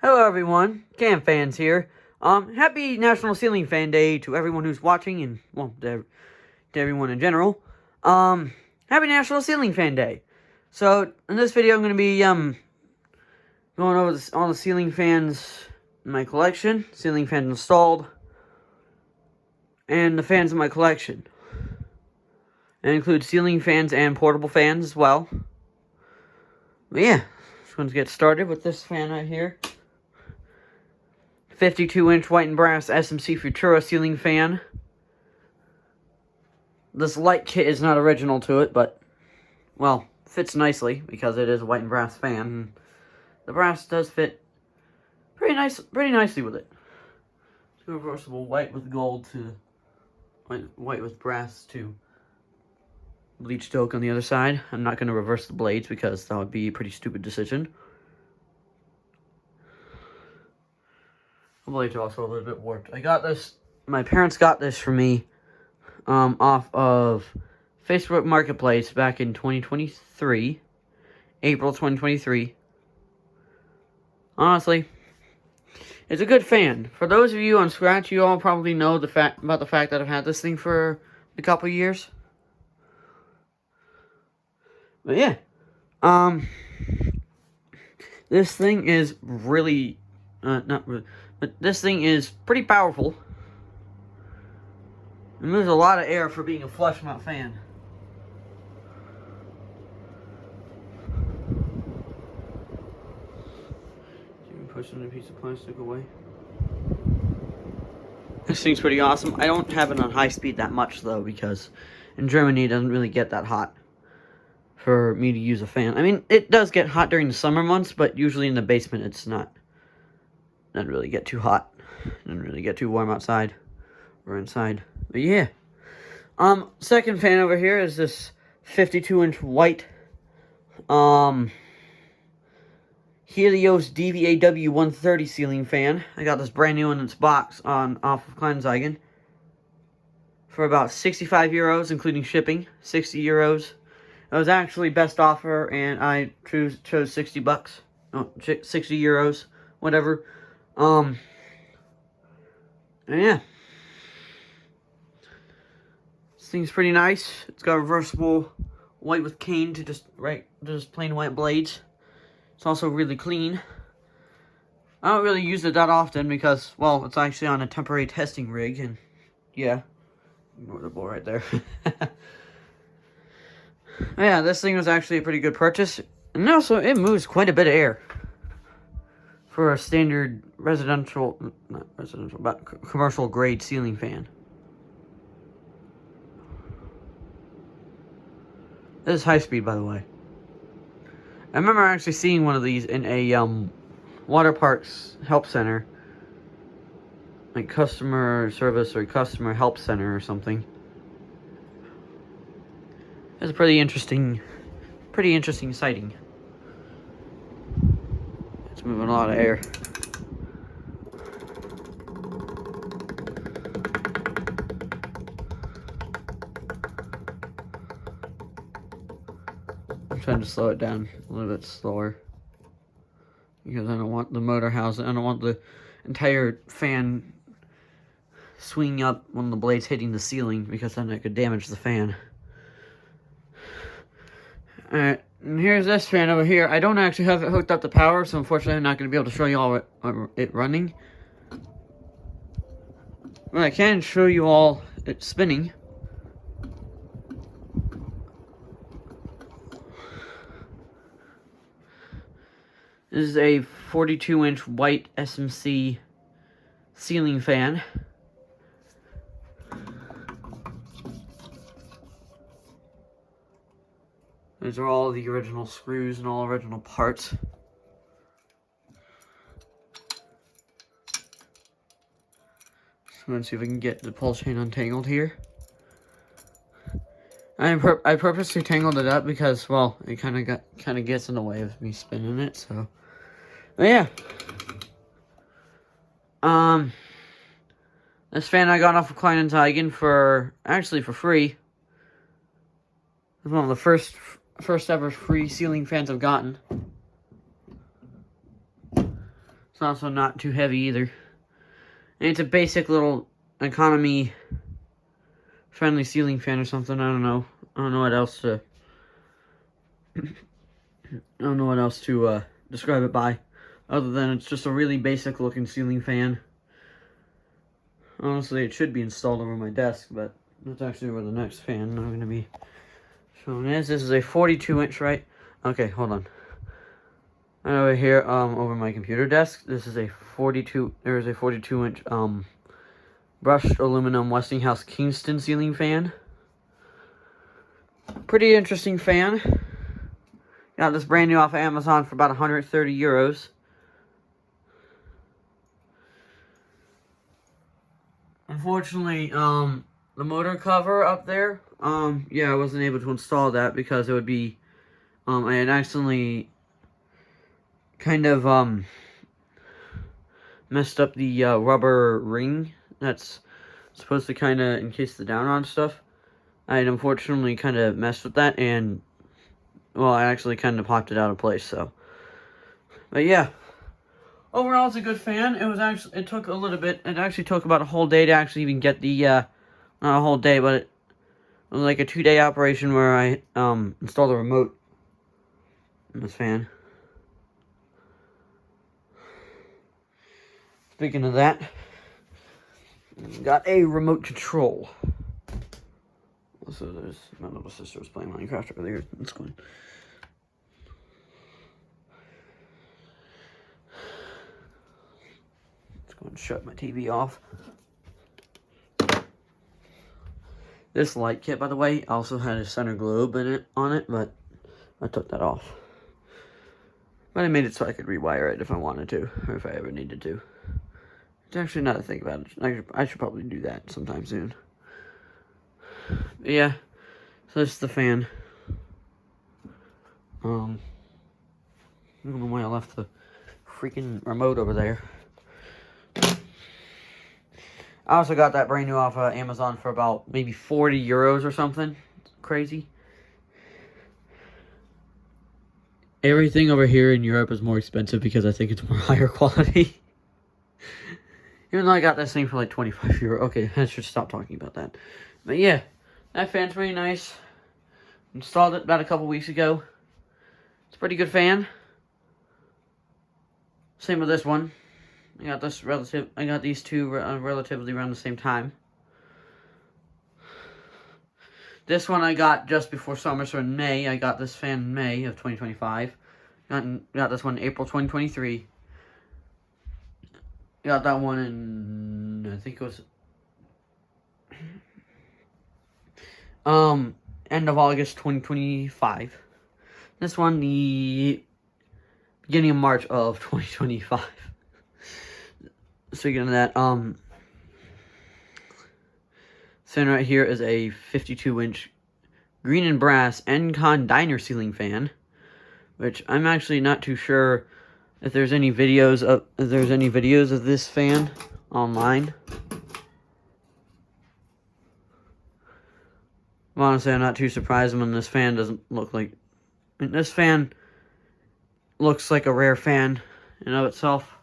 Hello everyone, Cam Fans here. Happy National Ceiling Fan Day to everyone who's watching and, well, to everyone in general. Happy National Ceiling Fan Day. So, in this video I'm going to be, going over all the ceiling fans in my collection, ceiling fans installed, and the fans in my collection. It includes ceiling fans and portable fans as well. But yeah, just going to get started with this fan right here. 52-inch white and brass SMC Futura ceiling fan. This light kit is not original to it, but, well, fits nicely because it is a white and brass fan. The brass does fit pretty nicely with it. Two reversible white with gold to white with brass to bleached oak on the other side. I'm not going to reverse the blades because that would be a pretty stupid decision. The blades are also a little bit warped. I got this, my parents got this for me off of Facebook Marketplace back in 2023, April 2023. Honestly, it's a good fan. For those of you on Scratch, you all probably know about the fact that I've had this thing for a couple years. But yeah, this thing is really, not really, but this thing is pretty powerful. It moves a lot of air for being a flush mount fan. You can push another piece of plastic away. This thing's pretty awesome. I don't have it on high speed that much though, because in Germany it doesn't really get that hot for me to use a fan. I mean, it does get hot during the summer months, but usually in the basement it's not. Doesn't really get too hot. Doesn't really get too warm outside or inside. But yeah. Second fan over here is this 52-inch white Helios DVAW 130 ceiling fan. I got this brand new in its box off of Kleinanzeigen for about 65 euros, including shipping. 60 euros. It was actually best offer, and I chose 60 bucks. No, 60 euros, whatever. And yeah. This thing's pretty nice. It's got reversible white with cane to just plain white blades. It's also really clean. I don't really use it that often because, well, it's actually on a temporary testing rig, and yeah, ignore the ball right there. Yeah, this thing was actually a pretty good purchase, and also it moves quite a bit of air for a standard commercial grade ceiling fan. This is high speed, by the way. I remember actually seeing one of these in a water parks help center, like customer service or customer help center or something. It's a pretty interesting sighting. It's moving a lot of air. I'm trying to slow it down a little bit slower because I don't want the motor housing. I don't want the entire fan swinging up when the blade's hitting the ceiling, because then it could damage the fan. Alright, and here's this fan over here. I don't actually have it hooked up to power, so unfortunately I'm not going to be able to show you all it running. But I can show you all it spinning. This is a 42-inch white SMC ceiling fan. These are all the original screws and all original parts. So let's see if we can get the pull chain untangled here. I purposely tangled it up because, well, it kind of gets in the way of me spinning it. So, but yeah. This fan I got off of Kleinanzeigen for free. It was one of the first ever free ceiling fans I've gotten. It's also not too heavy either. And it's a basic little economy friendly ceiling fan or something. I don't know. I don't know what else to describe it by, other than it's just a really basic looking ceiling fan. Honestly, it should be installed over my desk, but that's actually where the next fan I'm going to be showing is. This is a 42-inch, right? Okay, hold on. Right over here, over my computer desk, this is a 42-inch, brushed aluminum Westinghouse Kingston ceiling fan. Pretty interesting fan. Got this brand new off of Amazon for about 130 euros. Unfortunately, the motor cover up there, yeah, I wasn't able to install that because it would be, I had accidentally kind of, messed up the, rubber ring that's supposed to kind of encase the down on stuff. I had unfortunately kind of messed with that, and, well, I actually kind of popped it out of place, so. But yeah. Overall, it's a good fan. It took a little bit. It actually took about a whole day to actually even get the, not a whole day, but it was like a 2-day operation where I, installed a remote in this fan. Speaking of that, got a remote control. So my little sister was playing Minecraft earlier. Let's go in. Go and shut my TV off. This light kit, by the way, also had a center globe on it, but I took that off. But I made it so I could rewire it if I wanted to, or if I ever needed to. It's actually not a thing about it. I should probably do that sometime soon. But yeah, so this is the fan. I don't know why I left the freaking remote over there. I also got that brand new off of Amazon for about maybe 40 euros or something. It's crazy. Everything over here in Europe is more expensive because I think it's more higher quality. Even though I got this thing for like 25 euro. Okay, I should stop talking about that. But yeah, that fan's really nice. Installed it about a couple weeks ago. It's a pretty good fan. Same with this one. I got these two relatively around the same time. This one I got just before summer, so in May. I got this fan in May of 2025. Got this one in April 2023. Got that one in, I think it was end of August 2025. This one the beginning of March of 2025. Speaking of that, center right here is a 52-inch green and brass Encon diner ceiling fan, which I'm actually not too sure if there's any videos of this fan online. Honestly, I'm not too surprised when this fan doesn't look like. I mean, this fan looks like a rare fan in of itself.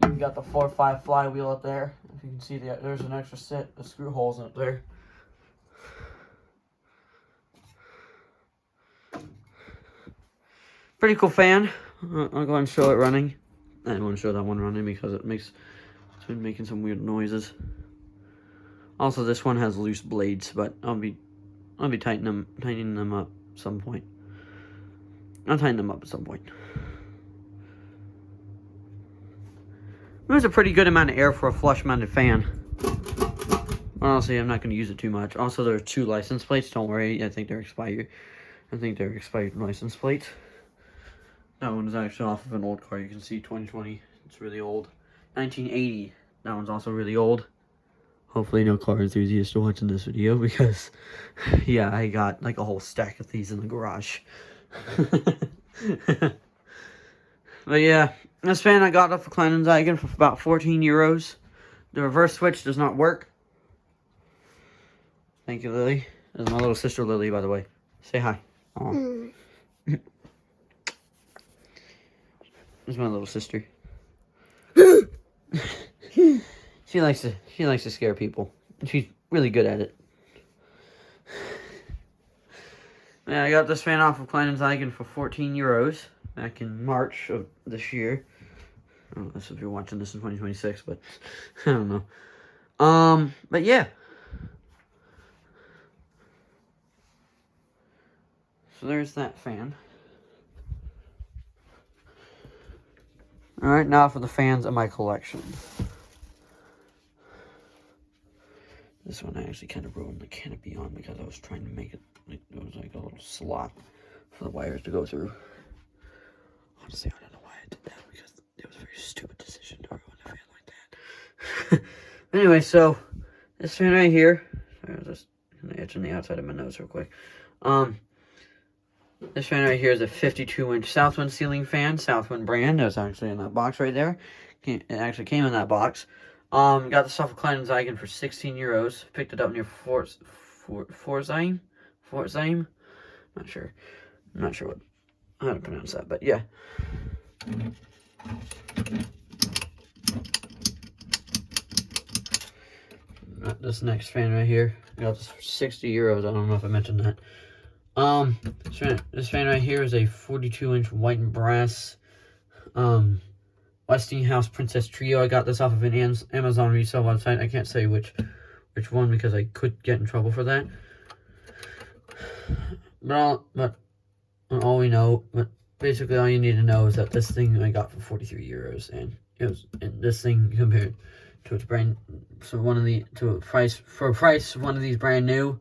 You got the 4-5 flywheel up there. If you can see, there's an extra set of screw holes up there. Pretty cool fan. I'll go ahead and show it running. I didn't want to show that one running because it's been making some weird noises. Also, this one has loose blades, but I'll be tightening them up at some point. I'll tighten them up at some point. There's a pretty good amount of air for a flush-mounted fan. Honestly, I'm not going to use it too much. Also, there are 2 license plates. Don't worry, I think they're expired. License plates. That one is actually off of an old car. You can see 2020. It's really old. 1980. That one's also really old. Hopefully, no car enthusiasts are watching this video because, yeah, I got like a whole stack of these in the garage. But yeah, this fan I got off of Kleinanzeigen for about 14 euros. The reverse switch does not work. Thank you, Lily. This is my little sister, Lily, by the way. Say hi. It's my little sister. She likes to scare people. She's really good at it. Yeah, I got this fan off of Kleinanzeigen for 14 euros back in March of this year. I don't know if you're watching this in 2026, but I don't know. But yeah. So there's that fan. Alright, now for the fans of my collection. This one I actually kind of ruined the canopy on because I was trying to make it, like, it was like a little slot for the wires to go through. Honestly, I don't know why I did that because it was a very stupid decision to ruin a fan like that. Anyway, so this fan right here, sorry, I was just itching the outside of my nose real quick. This fan right here is a 52-inch Southwind ceiling fan, Southwind brand. That's actually in that box right there. It actually came in that box. Got this off of Kleinanzeigen for 16 euros. Picked it up near Pforzheim. Not sure. I'm not sure how to pronounce that, but yeah. This next fan right here, I got this for 60 euros. I don't know if I mentioned that. This fan right here is a 42-inch white and brass Westinghouse Princess Trio. I got this off of an Amazon resale website. I can't say which one because I could get in trouble for that. But basically all you need to know is that this thing I got for 43 euros, and this thing compared to its brand, so one of these brand new,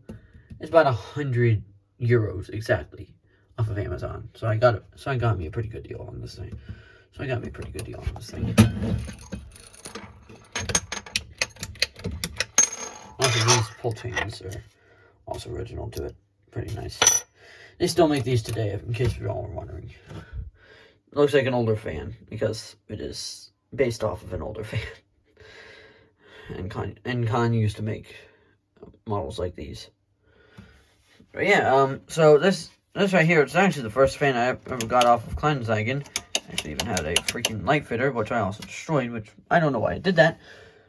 it's about 100 euros exactly off of Amazon. So I got me a pretty good deal on this thing. Also, these pull chains are also original to it. Pretty nice. They still make these today, in case you all were wondering. It looks like an older fan because it is based off of an older fan. And Con used to make models like these. But yeah, so this right here, it's actually the first fan I ever got off of Kleinanzeigen. Actually even had a freaking light fitter, which I also destroyed, which I don't know why I did that.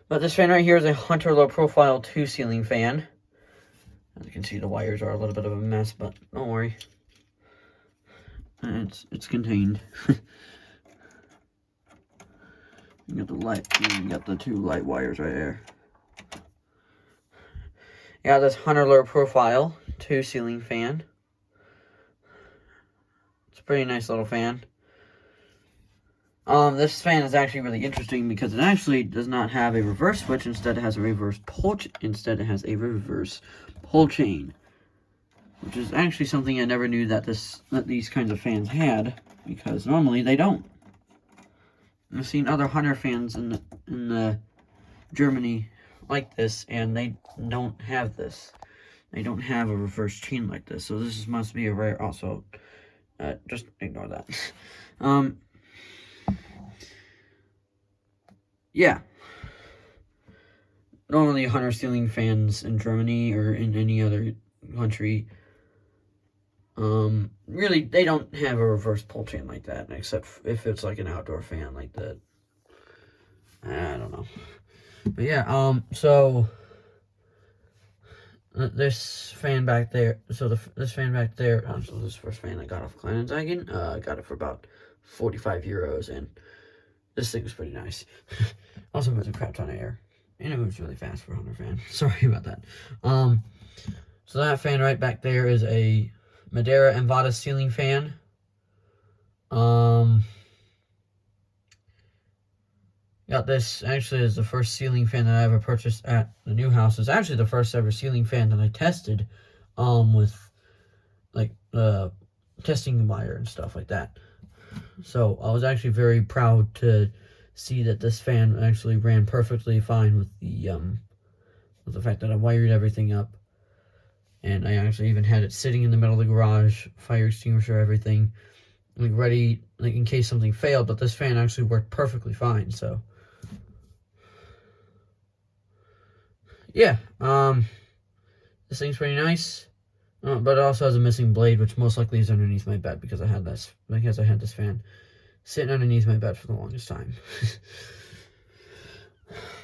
But this fan right here is a Hunter Low Profile 2 ceiling fan. As you can see, the wires are a little bit of a mess, but don't worry. It's contained. You got the two light wires right there. You got this Hunter Low Profile 2 ceiling fan. It's a pretty nice little fan. This fan is actually really interesting because it actually does not have a reverse switch. Instead, it has a reverse pull chain, which is actually something I never knew that these kinds of fans had, because normally they don't. I've seen other Hunter fans in Germany like this, and they don't have this. They don't have a reverse chain like this, so this must be a rare. Also, just ignore that. Yeah. Normally, Hunter ceiling fans in Germany or in any other country, really, they don't have a reverse pull chain like that, except if it's like an outdoor fan like that. I don't know. But yeah, so this fan back there, so this fan back there, so this first fan I got off Kleinanzeigen, I got it for about 45 euros, and this thing was pretty nice. Also moves a crap ton of air, and it moves really fast for a Hunter fan. Sorry about that. So that fan right back there is a Madeira Envada ceiling fan. Got this, actually is the first ceiling fan that I ever purchased at the new house. It's actually the first ever ceiling fan that I tested, with, like, testing wire and stuff like that. So I was actually very proud to see that this fan actually ran perfectly fine with the fact that I wired everything up. And I actually even had it sitting in the middle of the garage, fire extinguisher, everything, like ready, like in case something failed. But this fan actually worked perfectly fine. So yeah, this thing's pretty nice, but it also has a missing blade, which most likely is underneath my bed because I had this fan sitting underneath my bed for the longest time.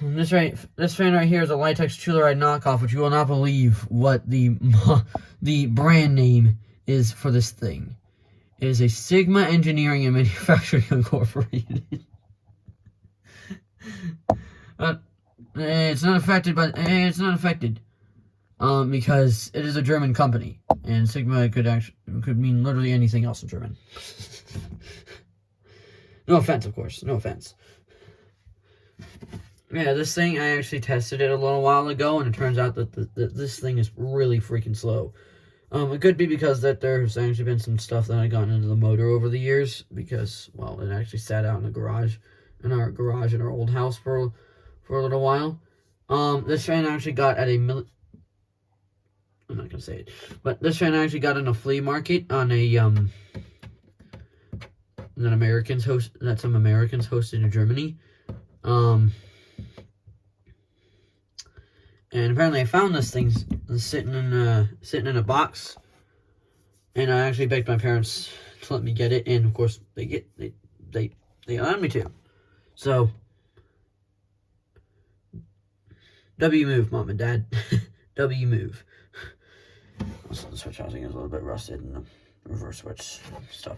This fan right here is a Litex Telluride knockoff, which you will not believe what the brand name is for this thing. It is a Sigma Engineering and Manufacturing Incorporated. It's not affected, because it is a German company, and Sigma could mean literally anything else in German. No offense, of course. No offense. Yeah, this thing, I actually tested it a little while ago, and it turns out that this thing is really freaking slow. It could be because that there's actually been some stuff that I've gotten into the motor over the years, because, well, it actually sat out in the garage, in our old house for a little while. This fan actually got at I'm not gonna say it, but this fan actually got in a flea market on a, that some Americans hosted in Germany. And apparently I found this thing sitting in a box, and I actually begged my parents to let me get it, and of course they allowed me to. So W move, Mom and Dad. W move. Also, the switch housing is a little bit rusted, and the reverse switch stuff.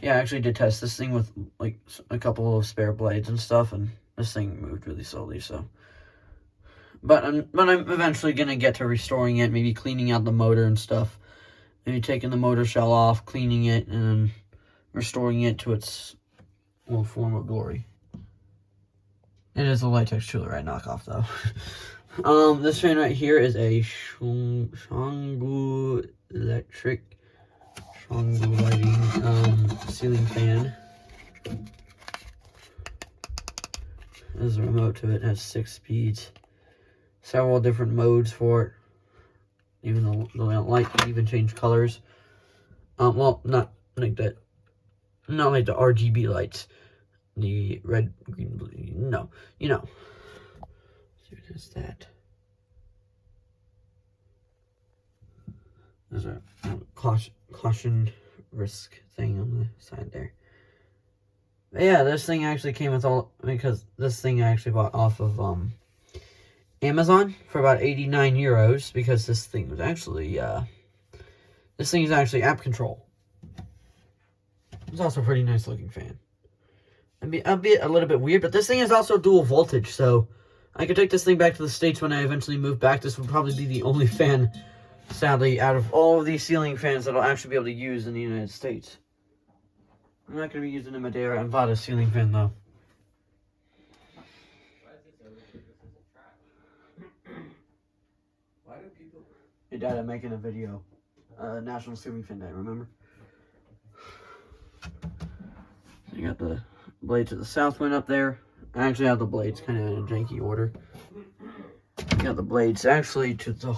Yeah, I actually did test this thing with like a couple of spare blades and stuff, and this thing moved really slowly. So. But I'm eventually going to get to restoring it, maybe cleaning out the motor and stuff. Maybe taking the motor shell off, cleaning it, and then restoring it to its old form of glory. It is a Litex Telluride knockoff, though. This fan right here is a Shanggu lighting ceiling fan. There's a remote to it. It has 6 speeds. Several different modes for it. Even though the light can even change colors. Well, not like that. Not like the RGB lights. The red, green, blue. No, you know. So it has that. There's a caution risk thing on the side there. But yeah, this thing actually came with because this thing I actually bought off of Amazon for about 89 euros, because this thing is actually app control. It's also a pretty nice looking fan. Albeit a little bit weird, but this thing is also dual voltage, so I could take this thing back to the States when I eventually move back. This would probably be the only fan, sadly, out of all of these ceiling fans that I'll actually be able to use in the United States. I'm not going to be using a Madeira and Vada ceiling fan, though. Your dad, I'm making a video. National Ceiling Fan Day, remember? So you got the blades to the south wind up there. I actually have the blades kind of in a janky order. You got the blades actually to the...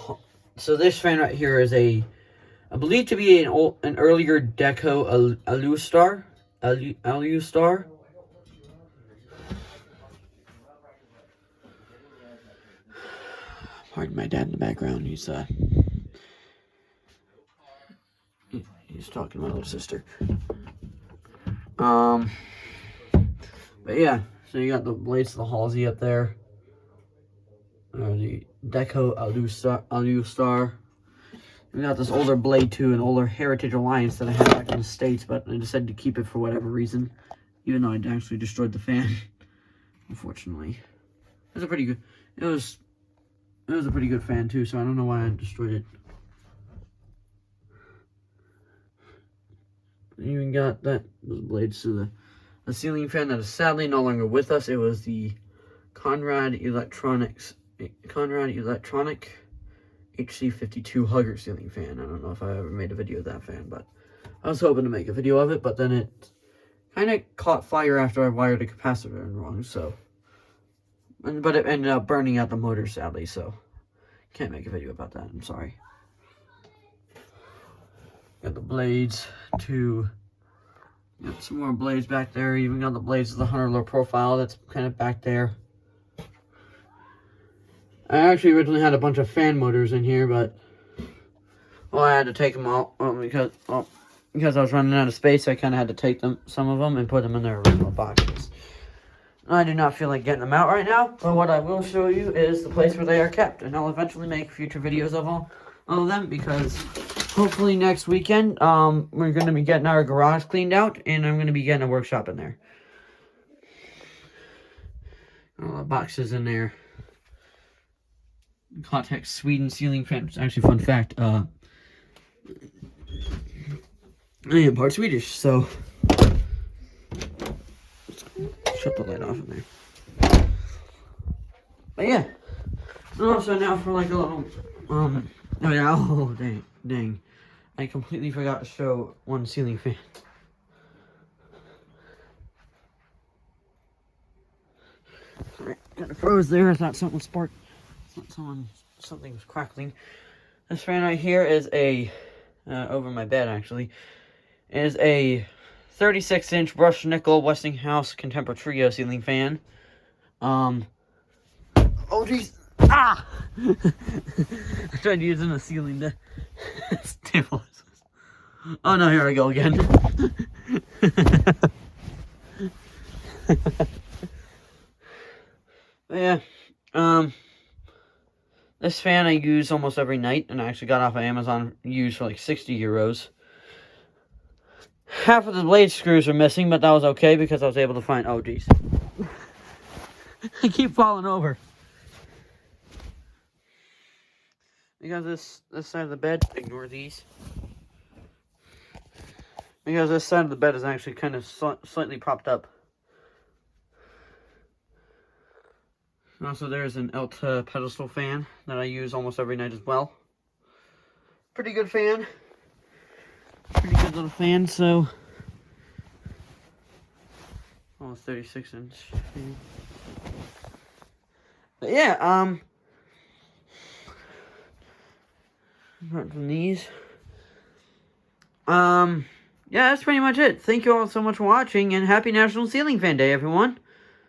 So this fan right here is I believe to be an earlier Deco Alustar. Alustar. Pardon my dad in the background. He's talking to my little sister. But yeah, so you got the blades to the Halsey up there. The Deco Alustar. We got this older blade too, an older Heritage Alliance that I had back in the States, but I decided to keep it for whatever reason, even though I'd actually destroyed the fan. Unfortunately, it was a pretty good. It was a pretty good fan too, so I don't know why I destroyed it. You even got those blades to the ceiling fan that is sadly no longer with us. It was the Conrad Electronic HC52 Hugger ceiling fan. I don't know if I ever made a video of that fan, but I was hoping to make a video of it, but then it kind of caught fire after I wired a capacitor in wrong, so... But it ended up burning out the motor, sadly, so can't make a video about that. I'm sorry. Got the blades to... Got some more blades back there. Even got the blades of the Hunter low profile that's kind of back there. I actually originally had a bunch of fan motors in here, but... Well, I had to take them out because... Oh, because I was running out of space, I kind of had to take some of them and put them in their original boxes. I do not feel like getting them out right now, but what I will show you is the place where they are kept, and I'll eventually make future videos of all of them, because hopefully next weekend, we're going to be getting our garage cleaned out, and I'm going to be getting a workshop in there. All the boxes in there. Context Sweden ceiling fan. Actually, fun fact, I am part Swedish, so shut the light off in there. But yeah. Also now for like a little, oh yeah, oh dang. I completely forgot to show one ceiling fan. Sorry, got it froze there. I thought something sparked. Something was crackling. This fan right here is a, over my bed actually, is a 36-inch brushed nickel Westinghouse Contemporary Trio ceiling fan. Oh jeez. Ah! I tried using the ceiling to stabilize. Oh no, here I go again. Yeah, this fan I use almost every night, and I actually got off of Amazon used for like 60 euros. Half of the blade screws are missing, but that was okay because I was able to find, oh geez. I keep falling over. Because this side of the bed, ignore these. Because this side of the bed is actually kind of slightly propped up. Also, there's an Elta pedestal fan that I use almost every night as well. Pretty good fan. Pretty good little fan, so... almost 36-inch fan. But yeah, apart from these. Yeah, that's pretty much it. Thank you all so much for watching, and happy National Ceiling Fan Day, everyone.